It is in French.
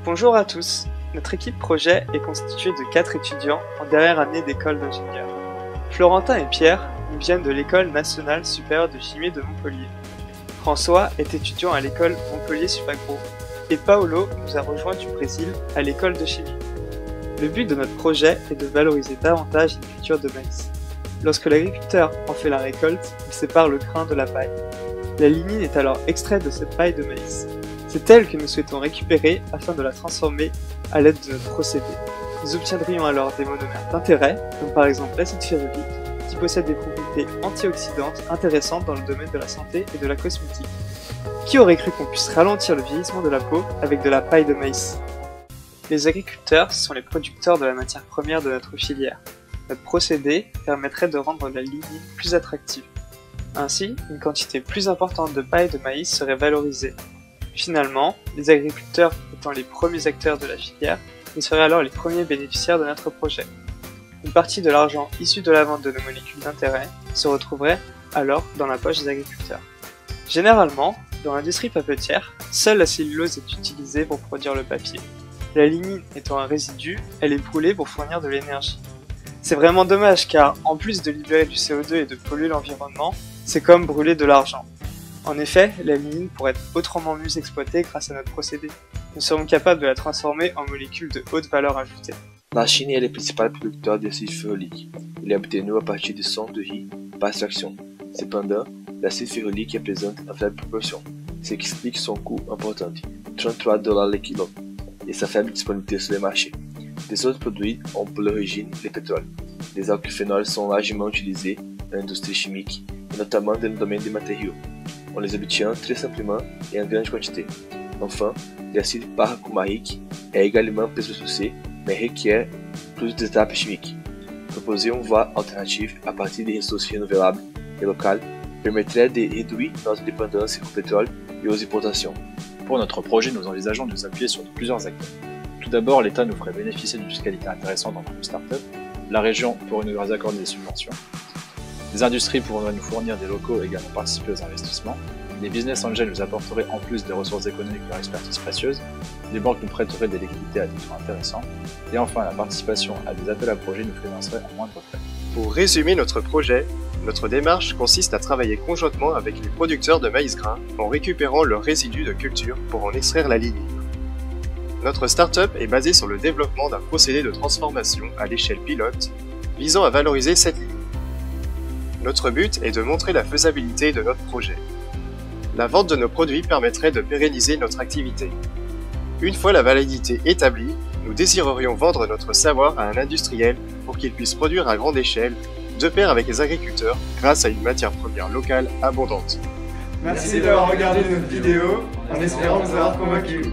Bonjour à tous, notre équipe projet est constituée de 4 étudiants en dernière année d'école d'ingénieur. Florentin et Pierre nous viennent de l'école nationale supérieure de chimie de Montpellier. François est étudiant à l'école Montpellier Supagro et Paolo nous a rejoint du Brésil à l'école de chimie. Le but de notre projet est de valoriser davantage une culture de maïs. Lorsque l'agriculteur en fait la récolte, il sépare le grain de la paille. La lignine est alors extraite de cette paille de maïs. C'est elle que nous souhaitons récupérer afin de la transformer à l'aide de notre procédé. Nous obtiendrions alors des monomères d'intérêt, comme par exemple l'acide férulique, qui possède des propriétés antioxydantes intéressantes dans le domaine de la santé et de la cosmétique. Qui aurait cru qu'on puisse ralentir le vieillissement de la peau avec de la paille de maïs? Les agriculteurs sont les producteurs de la matière première de notre filière. Notre procédé permettrait de rendre la lignine plus attractive. Ainsi, une quantité plus importante de paille de maïs serait valorisée. Finalement, les agriculteurs étant les premiers acteurs de la filière, ils seraient alors les premiers bénéficiaires de notre projet. Une partie de l'argent issu de la vente de nos molécules d'intérêt se retrouverait alors dans la poche des agriculteurs. Généralement, dans l'industrie papetière, seule la cellulose est utilisée pour produire le papier. La lignine étant un résidu, elle est brûlée pour fournir de l'énergie. C'est vraiment dommage car, en plus de libérer du CO2 et de polluer l'environnement, c'est comme brûler de l'argent. En effet, la lignine pourrait être autrement mieux exploitée grâce à notre procédé. Nous serons capables de la transformer en molécules de haute valeur ajoutée. La Chine est le principal producteur d'acide férulique. Il est obtenu à partir du sang de riz par extraction. Cependant, l'acide férulique est présent en faible proportion, ce qui explique son coût important, $33 le kilo, et sa faible disponibilité sur le marché. Des autres produits ont pour origine le pétrole. Les alquiphénols sont largement utilisés dans l'industrie chimique, et notamment dans le domaine des matériaux. On les obtient très simplement et en grande quantité. Enfin, l'acide paracumarique est également peu poussé, mais requiert plus d'étapes chimiques. Proposer une voie alternative à partir des ressources renouvelables et locales permettrait de réduire notre dépendance au pétrole et aux importations. Pour notre projet, nous envisageons de nous appuyer sur plusieurs acteurs. Tout d'abord, l'État nous ferait bénéficier d'une fiscalité intéressante en tant que start-up. La région pourrait nous accorder des subventions. Les industries pourraient nous fournir des locaux et également participer aux investissements. Les business angels nous apporteraient en plus des ressources économiques et leur expertise précieuse. Les banques nous prêteraient des liquidités à des taux intéressants. Et enfin, la participation à des appels à projets nous financerait à moindre frais. Pour résumer notre projet, notre démarche consiste à travailler conjointement avec les producteurs de maïs gras en récupérant leurs résidus de culture pour en extraire la lignine. Notre start-up est basée sur le développement d'un procédé de transformation à l'échelle pilote visant à valoriser cette lignine. Notre but est de montrer la faisabilité de notre projet. La vente de nos produits permettrait de pérenniser notre activité. Une fois la validité établie, nous désirerions vendre notre savoir à un industriel pour qu'il puisse produire à grande échelle, de pair avec les agriculteurs, grâce à une matière première locale abondante. Merci d'avoir regardé notre vidéo, en espérant vous avoir convaincu.